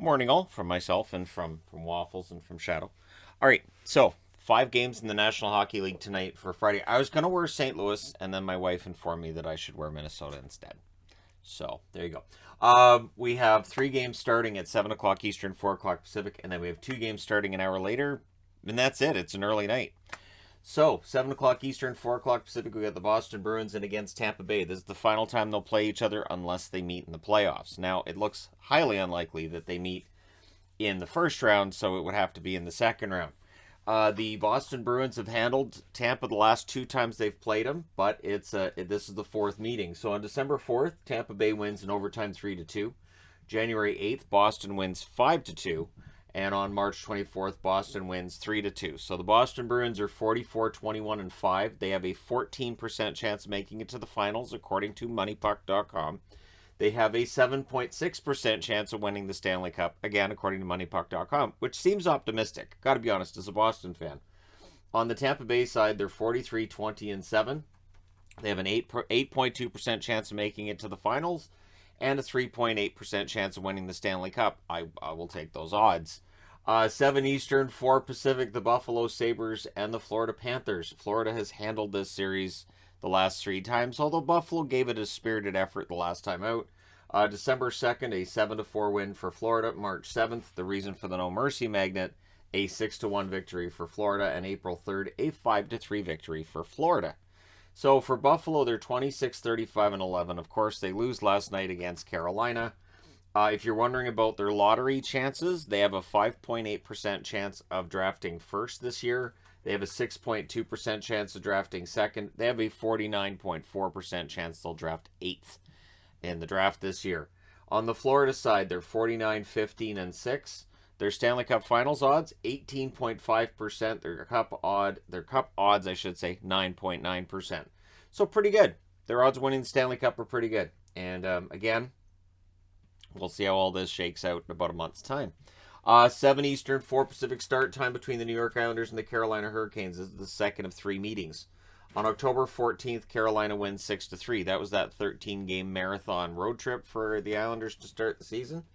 Morning all from myself and from Waffles and from Shadow. All right, so 5 games in the National Hockey League tonight for Friday. I was going to wear St. Louis, and then my wife informed me that I should wear Minnesota instead. So there you go. We have 3 games starting at 7 o'clock Eastern, 4 o'clock Pacific, and then we have 2 games starting an hour later, and that's it. It's an early night. So, 7 o'clock Eastern, 4 o'clock Pacific, we got the Boston Bruins in against Tampa Bay. This is the final time they'll play each other unless they meet in the playoffs. Now, it looks highly unlikely that they meet in the first round, so it would have to be in the second round. The Boston Bruins have handled Tampa the last 2 times they've played them, but this is the 4th meeting. So on December 4th, Tampa Bay wins in overtime 3-2. January 8th, Boston wins 5-2. And on March 24th, Boston wins 3-2. So the Boston Bruins are 44-21-5. They have a 14% chance of making it to the finals, according to MoneyPuck.com. They have a 7.6% chance of winning the Stanley Cup, again, according to MoneyPuck.com, which seems optimistic. Got to be honest, as a Boston fan. On the Tampa Bay side, they're 43-20-7. They have an 8.2% chance of making it to the finals, and a 3.8% chance of winning the Stanley Cup. I will take those odds. 7 Eastern, 4 Pacific, the Buffalo Sabres and the Florida Panthers. Florida has handled this series the last 3 times, although Buffalo gave it a spirited effort the last time out. December 2nd, a 7-4 win for Florida. March 7th, the reason for the No Mercy Magnet, a 6-1 victory for Florida. And April 3rd, a 5-3 victory for Florida. So for Buffalo, they're 26-35-11. Of course, they lose last night against Carolina. If you're wondering about their lottery chances, they have a 5.8% chance of drafting first this year. They have a 6.2% chance of drafting second. They have a 49.4% chance they'll draft 8th in the draft this year. On the Florida side, they're 49-15-6. Their Stanley Cup Finals odds, 18.5%. Their cup odds, I should say, 9.9%. So pretty good. Their odds of winning the Stanley Cup are pretty good. And again, we'll see how all this shakes out in about a month's time. 7 Eastern, 4 Pacific start time between the New York Islanders and the Carolina Hurricanes. This is the second of 3 meetings. On October 14th, Carolina wins 6-3. That was that 13-game marathon road trip for the Islanders to start the season.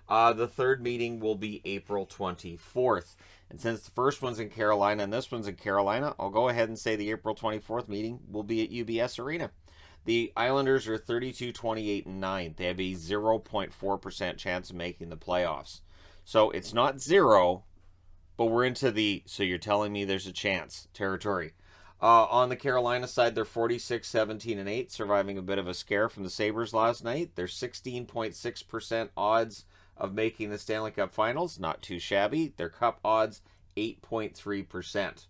The third meeting will be April 24th. And since the first one's in Carolina and this one's in Carolina, I'll go ahead and say the April 24th meeting will be at UBS Arena. The Islanders are 32-28-9. They have a 0.4% chance of making the playoffs. So it's not 0, but we're into the, so you're telling me there's a chance territory. On the Carolina side, they're 46-17-8, surviving a bit of a scare from the Sabres last night. They're 16.6% odds of making the Stanley Cup Finals. Not too shabby. Their cup odds, 8.3%.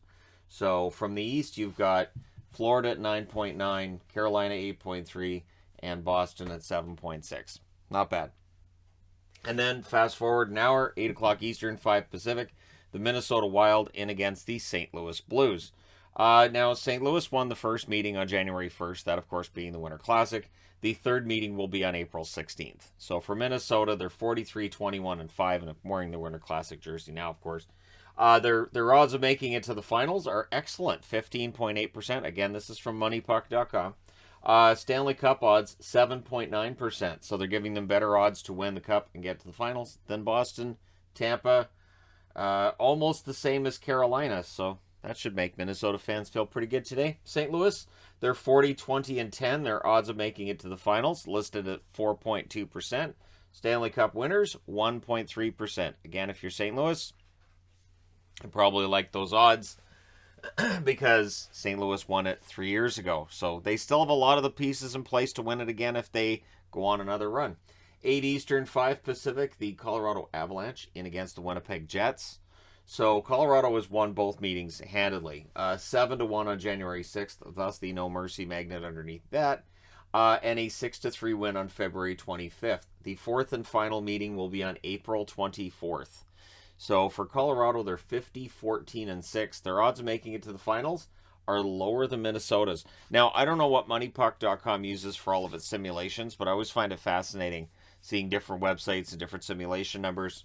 So from the East, you've got Florida at 9.9, Carolina 8.3, and Boston at 7.6. Not bad. And then fast forward an hour, 8 o'clock Eastern, 5 Pacific, the Minnesota Wild in against the St. Louis Blues. Now, St. Louis won the first meeting on January 1st, that, of course, being the Winter Classic. The third meeting will be on April 16th. So for Minnesota, they're 43-21-5, and I'm wearing the Winter Classic jersey now, of course. Their odds of making it to the finals are excellent, 15.8%. Again, this is from MoneyPuck.com. Stanley Cup odds, 7.9%. So they're giving them better odds to win the Cup and get to the finals than Boston, Tampa, almost the same as Carolina. So that should make Minnesota fans feel pretty good today. St. Louis, they're 40-20-10. Their odds of making it to the finals listed at 4.2%. Stanley Cup winners, 1.3%. Again, if you're St. Louis, you probably like those odds because St. Louis won it 3 years ago. So they still have a lot of the pieces in place to win it again if they go on another run. 8 Eastern, 5 Pacific, the Colorado Avalanche in against the Winnipeg Jets. So Colorado has won both meetings handedly. 7-1 on January 6th, thus the No Mercy Magnet underneath that. And a 6-3 win on February 25th. The fourth and final meeting will be on April 24th. So for Colorado, they're 50-14-6. Their odds of making it to the finals are lower than Minnesota's. Now, I don't know what MoneyPuck.com uses for all of its simulations, but I always find it fascinating seeing different websites and different simulation numbers.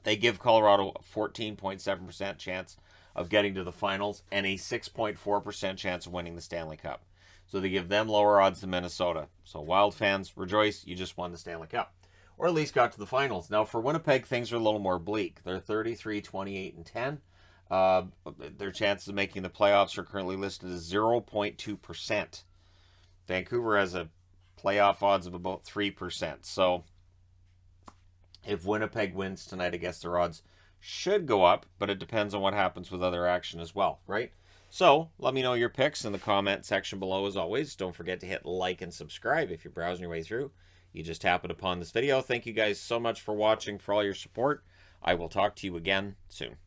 They give Colorado a 14.7% chance of getting to the finals and a 6.4% chance of winning the Stanley Cup. So they give them lower odds than Minnesota. So Wild fans, rejoice, you just won the Stanley Cup. or at least got to the finals. Now, for Winnipeg, things are a little more bleak. They're 33, 28, and 10. Their chances of making the playoffs are currently listed as 0.2%. Vancouver has a playoff odds of about 3%. So if Winnipeg wins tonight, I guess their odds should go up, but it depends on what happens with other action as well, right? So let me know your picks in the comment section below as always. Don't forget to hit like and subscribe if you're browsing your way through. You just happened upon this video. Thank you guys so much for watching, for all your support. I will talk to you again soon.